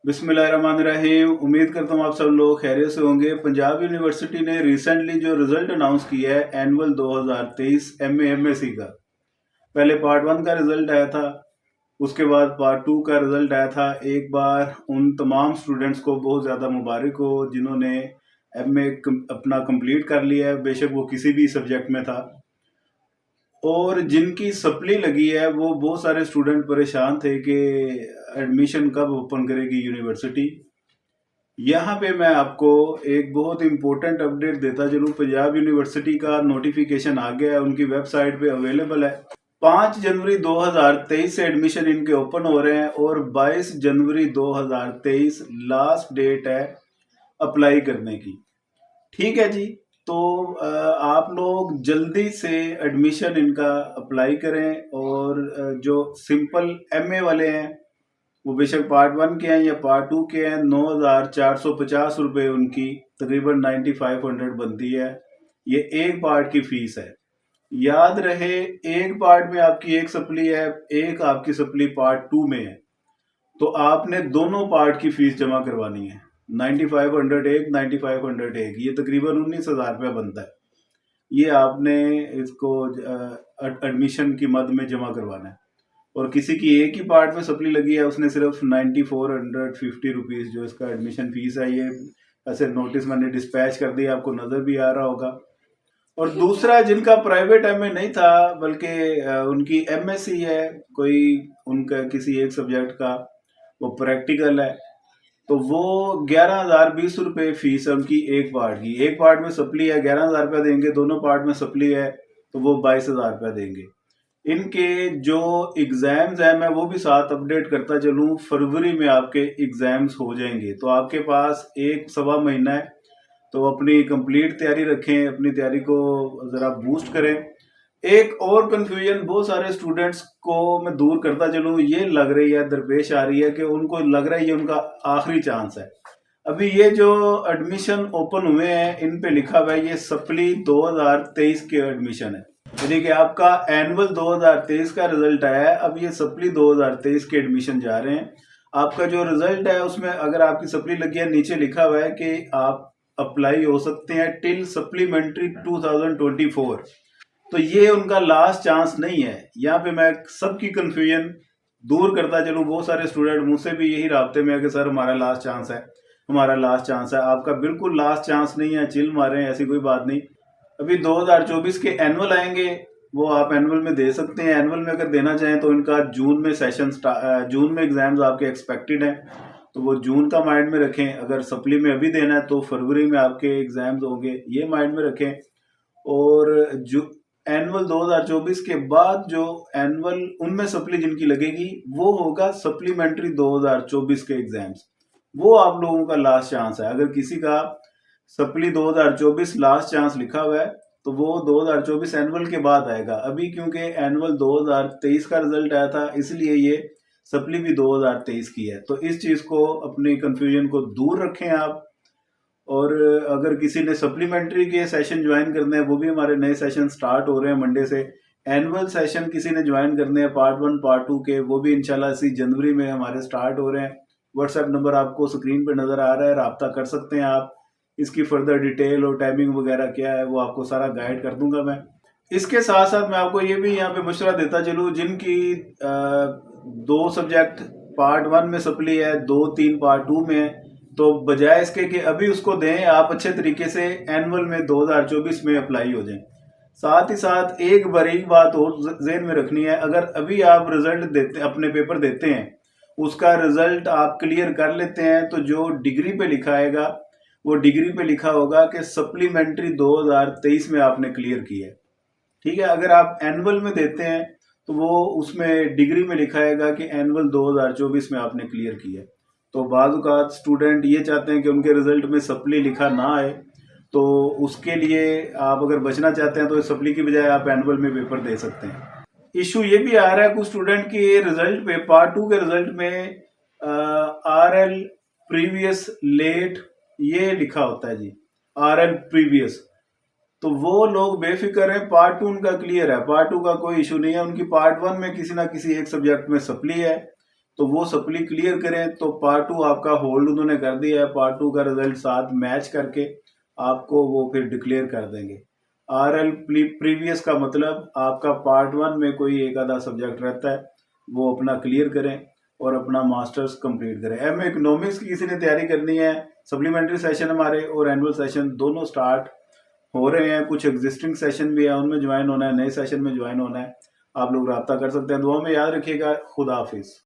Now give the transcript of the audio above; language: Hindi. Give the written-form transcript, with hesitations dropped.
बिस्मिल्लाहिर्रहमानिर्रहीम। उम्मीद करता हूँ आप सब लोग खैरियत से होंगे। पंजाब यूनिवर्सिटी ने रिसेंटली जो रिजल्ट अनाउंस किया है एनुअल 2023 एमए एमएससी का, पहले पार्ट 1 का रिजल्ट आया था, उसके बाद पार्ट 2 का रिजल्ट आया था। एक बार उन तमाम स्टूडेंट्स को बहुत ज़्यादा मुबारक हो जिन्होंने एमए अपना कंप्लीट कर लिया है, बेशक वो किसी भी सब्जेक्ट में था। और जिनकी सप्ली लगी है वो बहुत सारे स्टूडेंट परेशान थे कि एडमिशन कब ओपन करेगी यूनिवर्सिटी। यहाँ पे मैं आपको एक बहुत इंपॉर्टेंट अपडेट देता चलूँ। पंजाब यूनिवर्सिटी का नोटिफिकेशन आ गया है, उनकी वेबसाइट पे अवेलेबल है। 5 जनवरी 2023 से एडमिशन इनके ओपन हो रहे हैं और 22 जनवरी 2023 लास्ट डेट है अप्लाई करने की। ठीक है जी। तो आप लोग जल्दी से एडमिशन इनका अप्लाई करें और जो सिंपल एमए वाले हैं वो बेशक पार्ट 1 के हैं या पार्ट 2 के हैं, 9,450 रुपये उनकी तकरीबन 9,500 बनती है। ये एक पार्ट की फीस है। याद रहे, एक पार्ट में आपकी एक सप्ली है, एक आपकी सप्ली पार्ट 2 में है, तो आपने दोनों पार्ट की फीस जमा करवानी है। 9,500 एक, 9,500 एक, ये तकरीबन 19,000 रुपया बनता है। ये आपने इसको एडमिशन की मद में जमा करवाना है। और किसी की एक ही पार्ट में सप्ली लगी है, उसने सिर्फ 9,450 रुपीज़ जो इसका एडमिशन फीस है, ये ऐसे नोटिस मैंने डिस्पैच कर दिया, आपको नज़र भी आ रहा होगा। और दूसरा, जिनका प्राइवेट एमए नहीं था बल्कि उनकी एमएससी है, कोई उनका किसी एक सब्जेक्ट का वो प्रैक्टिकल है, तो वो 11,020 रुपये फीस है उनकी एक पार्ट की। एक पार्ट में सप्ली है 11,000 रुपया देंगे, दोनों पार्ट में सप्ली है तो वो 22,000 रुपया देंगे। इनके जो एग्ज़ाम्स हैं मैं वो भी साथ अपडेट करता चलूँ। फरवरी में आपके एग्ज़ाम्स हो जाएंगे, तो आपके पास 1 सवा महीना है, तो अपनी कंप्लीट तैयारी रखें, अपनी तैयारी को ज़रा बूस्ट करें। एक और कन्फ्यूजन बहुत सारे स्टूडेंट्स को मैं दूर करता चलूँ, ये लग रही है, दरपेश आ रही है कि उनको लग रहा है ये उनका आखिरी चांस है। अभी ये जो एडमिशन ओपन हुए हैं इन पे लिखा हुआ है ये सप्ली 2023 के एडमिशन है, यानी कि आपका एनुअल 2023 का रिजल्ट आया है, अब ये सप्ली 2023 के एडमिशन जा रहे हैं। आपका जो रिजल्ट है उसमें अगर आपकी सप्ली लगी है, नीचे लिखा हुआ है कि आप अप्लाई हो सकते हैं टिल सप्लीमेंट्री 2024। तो ये उनका लास्ट चांस नहीं है। यहाँ पे मैं सबकी कंफ्यूजन दूर करता चलूँ। बहुत सारे स्टूडेंट मुझसे भी यही राब्ते में है कि सर हमारा लास्ट चांस है, हमारा लास्ट चांस है। आपका बिल्कुल लास्ट चांस नहीं है, चिल मारें, ऐसी कोई बात नहीं। अभी 2024 के एनुअल आएंगे, वो आप एनुअल में दे सकते हैं। एनुअल में अगर देना चाहें तो इनका जून में जून में एग्जाम्स आपके एक्सपेक्टेड हैं, तो वो जून का माइंड में रखें। अगर सप्ली में अभी देना है तो फरवरी में आपके एग्जाम्स होंगे, ये माइंड में रखें। और जो एनुअल 2024 के बाद जो एनुअल उनमें सप्ली जिनकी लगेगी वो होगा सप्लीमेंट्री 2024 के एग्जाम्स, वो आप लोगों का लास्ट चांस है। अगर किसी का सप्ली 2024 लास्ट चांस लिखा हुआ है तो वो 2024 एनुअल के बाद आएगा। अभी क्योंकि एनुअल 2023 का रिजल्ट आया था इसलिए ये सप्ली भी 2023 की है। तो इस चीज़ को, अपनी कंफ्यूजन को दूर रखें आप। और अगर किसी ने सप्लीमेंट्री के सेशन ज्वाइन करने हैं, वो भी हमारे नए सेशन स्टार्ट हो रहे हैं मंडे से। एनुअल सेशन किसी ने ज्वाइन करने हैं पार्ट 1 पार्ट 2 के, वो भी इंशाल्लाह इसी जनवरी में हमारे स्टार्ट हो रहे हैं। व्हाट्सएप नंबर आपको स्क्रीन पे नज़र आ रहा है, रब्ता कर सकते हैं आप। इसकी फर्दर डिटेल और टाइमिंग वगैरह क्या है वो आपको सारा गाइड कर दूंगा मैं। इसके साथ साथ मैं आपको ये भी यहाँ पे मशवरा देता चलूँ, जिनकी 2 सब्जेक्ट पार्ट 1 में सप्ली है, 2-3 पार्ट 2 में है, तो बजाय इसके कि अभी उसको दें, आप अच्छे तरीके से एनुअल में 2024 में अप्लाई हो जाएं। साथ ही साथ एक बारीक बात और जहन में रखनी है, अगर अभी आप रिजल्ट देते, अपने पेपर देते हैं, उसका रिजल्ट आप क्लियर कर लेते हैं, तो जो डिग्री पे लिखा आएगा वो डिग्री पे लिखा होगा कि सप्लीमेंट्री 2023 में आपने क्लियर किया है। ठीक है। अगर आप एनुअल में देते हैं तो वो उसमें डिग्री में लिखा आएगा कि एनुअल 2024 में आपने क्लियर किया है। तो बाज़ औक़ात स्टूडेंट ये चाहते हैं कि उनके रिजल्ट में सप्ली लिखा ना आए, तो उसके लिए आप अगर बचना चाहते हैं तो सप्ली की बजाय आप एनुअल में पेपर दे सकते हैं। इशू ये भी आ रहा है कुछ स्टूडेंट के रिजल्ट पे, पार्ट 2 के रिजल्ट में RL प्रीवियस लेट ये लिखा होता है जी, RL प्रीवियस। तो वो लोग बेफिक्र हैं, पार्ट 2 उनका क्लियर है, पार्ट 2 का कोई इशू नहीं है। उनकी पार्ट 1 में किसी ना किसी एक सब्जेक्ट में सप्ली है, तो वो सप्ली क्लियर करें। तो पार्ट 2 आपका होल्ड उन्होंने कर दिया है, पार्ट 2 का रिजल्ट साथ मैच करके आपको वो फिर डिक्लेयर कर देंगे। RL प्रीवियस का मतलब आपका पार्ट 1 में कोई एक आधा सब्जेक्ट रहता है, वो अपना क्लियर करें और अपना मास्टर्स कंप्लीट करें। एमए इकोनॉमिक्स की किसी ने तैयारी करनी है, सप्लीमेंट्री सेशन हमारे और एनुअल सेशन दोनों स्टार्ट हो रहे हैं। कुछ एग्जिस्टिंग सेशन भी है, उनमें ज्वाइन होना है, नए सेशन में ज्वाइन होना है, आप लोग रब्ता कर सकते हैं। दुआ में याद रखिएगा। खुदा हाफिज।